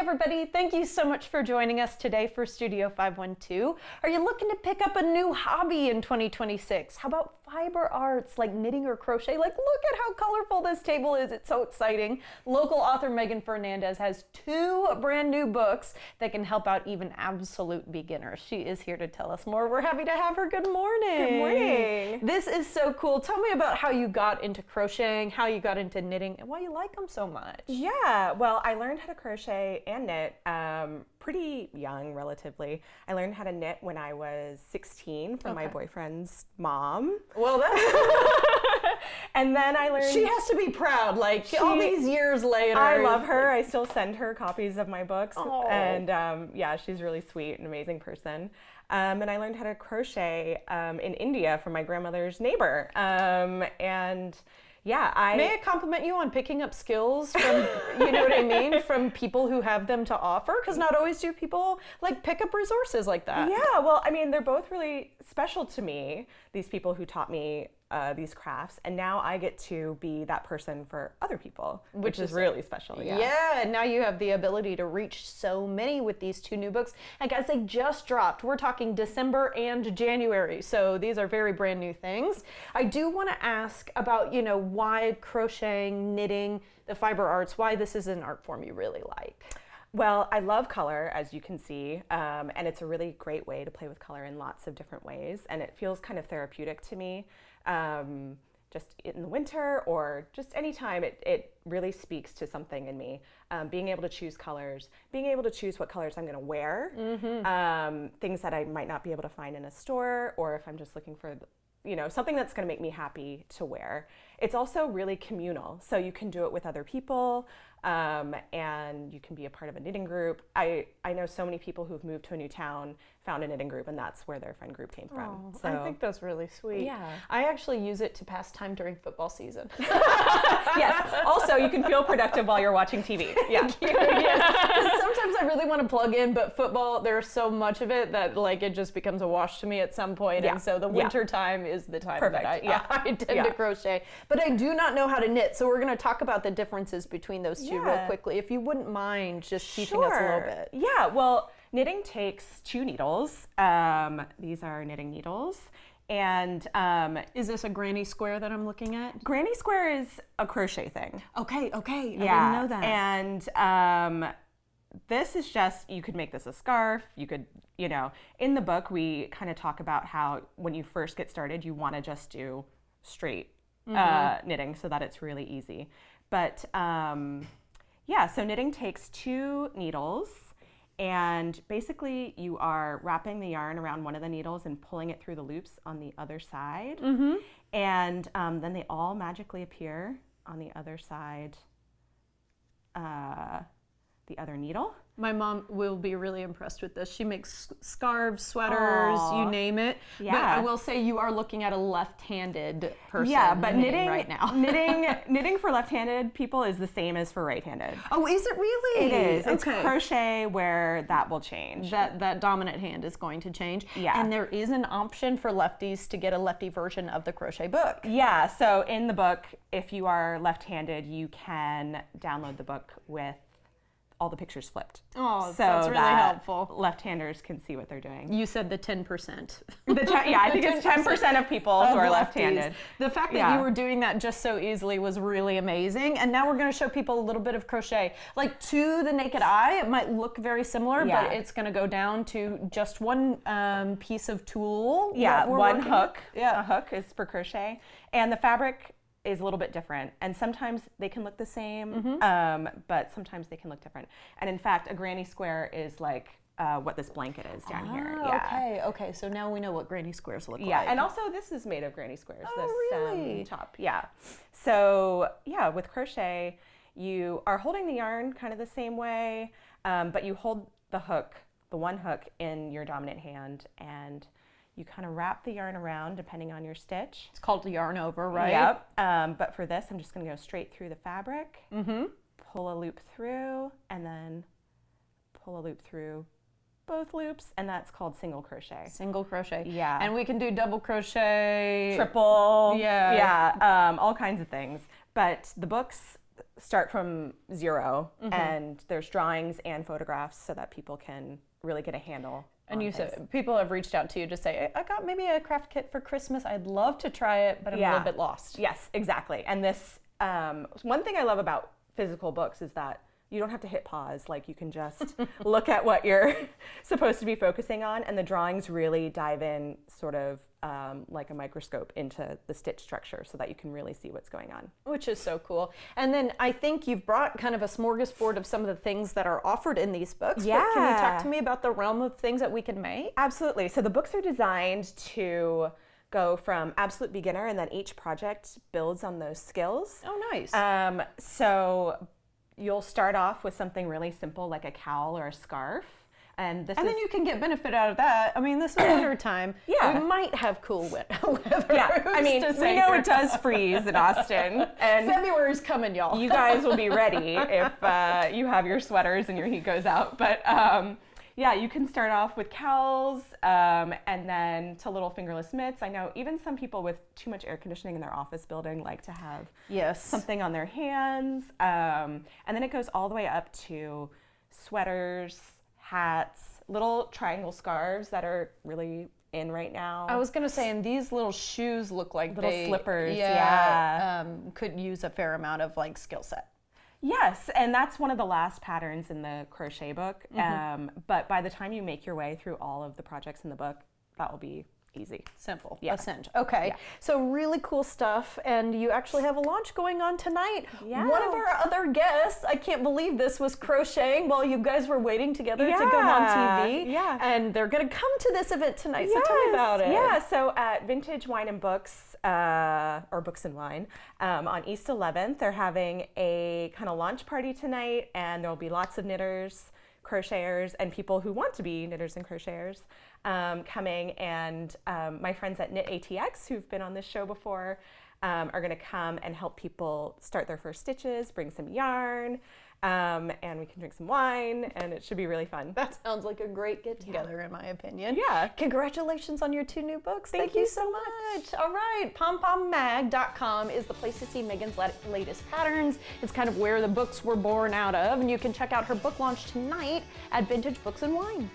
everybody. Thank you so much for joining us today for Studio 512. Are you looking to pick up a new hobby in 2026? How about fiber arts like knitting or crochet? Like, look at how colorful this table is. It's so exciting. Local author Meghan Fernandes has 2 brand new books that can help out even absolute beginners. She is here to tell us more. We're happy to have her. Good morning. Good morning. This is so cool. Tell me about how you got into crocheting, how you got into knitting, and why you like them so much. Yeah, well, I learned how to crochet and knit pretty young, relatively. I learned how to knit when I was 16 from my boyfriend's mom. Well, that's and then I learned... She has to be proud, like, all these years later. I love her. I still send her copies of my books. Oh. And yeah, she's really sweet, an amazing person. And I learned how to crochet in India from my grandmother's neighbor. And yeah, May I compliment you on picking up skills from, you know what I mean, from people who have them to offer? Because not always do people like pick up resources like that. Yeah, well, I mean, they're both really special to me, these people who taught me these crafts, and now I get to be that person for other people, which is really special. Yeah, and now you have the ability to reach so many with these 2 new books. And guys, they just dropped. We're talking December and January, so these are very brand new things. I do want to ask about, you know, why crocheting, knitting, the fiber arts, why this is an art form you really like. Well, I love color, as you can see, and it's a really great way to play with color in lots of different ways, and it feels kind of therapeutic to me. Just in the winter or just anytime, it really speaks to something in me. Being able to choose colors, being able to choose what colors I'm going to wear, things that I might not be able to find in a store, or if I'm just looking for, you know, something that's going to make me happy to wear. It's also really communal, so you can do it with other people, and you can be a part of a knitting group. I know so many people who've moved to a new town, found a knitting group, and that's where their friend group came from. So I think that's really sweet. Yeah. I actually use it to pass time during football season. Yes. Also, you can feel productive while you're watching TV. Yeah. Yes. Sometimes I really want to plug in, but football, there's so much of it that like it just becomes a wash to me at some point. And so the winter time is the time that I tend to crochet. But I do not know how to knit. So we're going to talk about the differences between those two real quickly. If you wouldn't mind just teaching us a little bit. Yeah. Well, knitting takes 2 needles. These are knitting needles. And is this a granny square that I'm looking at? Granny square is a crochet thing. Okay. I didn't know that. And this is just, you could make this a scarf. You could, you know, in the book, we kind of talk about how when you first get started, you want to just do straight knitting so that it's really easy. But yeah, so knitting takes 2 needles. And basically, you are wrapping the yarn around one of the needles and pulling it through the loops on the other side. And then they all magically appear on the other side, the other needle. My mom will be really impressed with this. She makes scarves, sweaters, you name it. Yeah. But I will say you are looking at a left-handed person but knitting right now. knitting for left-handed people is the same as for right-handed. Oh, is it really? It is. It's crochet where that will change. That dominant hand is going to change. Yeah. And there is an option for lefties to get a lefty version of the crochet book. Yeah. So in the book, if you are left-handed, you can download the book with all the pictures flipped. Oh, so that's really helpful. Left-handers can see what they're doing. You said the 10%. Yeah, I think it's 10% of people who are left-handed. The fact that you were doing that just so easily was really amazing. And now we're going to show people a little bit of crochet. Like, to the naked eye, it might look very similar, but it's going to go down to just one piece of tool. Yeah, one hook. Yeah, a hook is for crochet. And the fabric is a little bit different, and sometimes they can look the same, but sometimes they can look different. And in fact, a granny square is like what this blanket is down here. Yeah. Okay. So now we know what granny squares look like. Yeah, and also this is made of granny squares. Oh, this really? top. Yeah. So yeah, with crochet, you are holding the yarn kind of the same way, but you hold the hook, the one hook, in your dominant hand, and you kind of wrap the yarn around depending on your stitch. It's called a yarn over, right? Yep. But for this, I'm just going to go straight through the fabric, pull a loop through, and then pull a loop through both loops, and that's called single crochet. Single crochet. Yeah. And we can do double crochet. Triple. Yeah. Yeah. All kinds of things. But the books start from zero, and there's drawings and photographs so that people can really get a handle. And you said people have reached out to you to say, I got maybe a craft kit for Christmas. I'd love to try it, but I'm a little bit lost. Yes, exactly. And this, one thing I love about physical books is that you don't have to hit pause. Like, you can just look at what you're supposed to be focusing on, and the drawings really dive in sort of like a microscope into the stitch structure so that you can really see what's going on. Which is so cool. And then I think you've brought kind of a smorgasbord of some of the things that are offered in these books. Yeah. But can you talk to me about the realm of things that we can make? Absolutely. So the books are designed to go from absolute beginner, and then each project builds on those skills. Oh, nice. So you'll start off with something really simple like a cowl or a scarf. And then you can get benefit out of that. I mean, this is winter time. Yeah. We might have cool weather. Yeah, I mean, we know it does freeze in Austin. And February's coming, y'all. you guys will be ready if you have your sweaters and your heat goes out. But yeah, you can start off with cowls and then to little fingerless mitts. I know even some people with too much air conditioning in their office building like to have something on their hands. And then it goes all the way up to sweaters, hats, little triangle scarves that are really in right now. I was going to say, and these little shoes look like little they, slippers. could use a fair amount of like skill set. Yes, and that's one of the last patterns in the crochet book. But by the time you make your way through all of the projects in the book, that will be easy. Simple. Yeah. A cinch. Okay. Yeah. So really cool stuff. And you actually have a launch going on tonight. Yeah. One of our other guests, I can't believe this, was crocheting while you guys were waiting together to come on TV. Yeah. And they're going to come to this event tonight. So tell me about it. Yeah. So at Vintage Wine and Books, or Books and Wine, on East 11th, they're having a kind of launch party tonight, and there'll be lots of knitters, crocheters, and people who want to be knitters and crocheters coming. And my friends at Knit ATX, who've been on this show before, are going to come and help people start their first stitches, bring some yarn, and we can drink some wine, and it should be really fun. That sounds like a great get together, in my opinion. Yeah. Congratulations on your 2 new books. Thank you so much. All right. PomPomMag.com is the place to see Meghan's latest patterns. It's kind of where the books were born out of, and you can check out her book launch tonight at Vintage Books and Wine.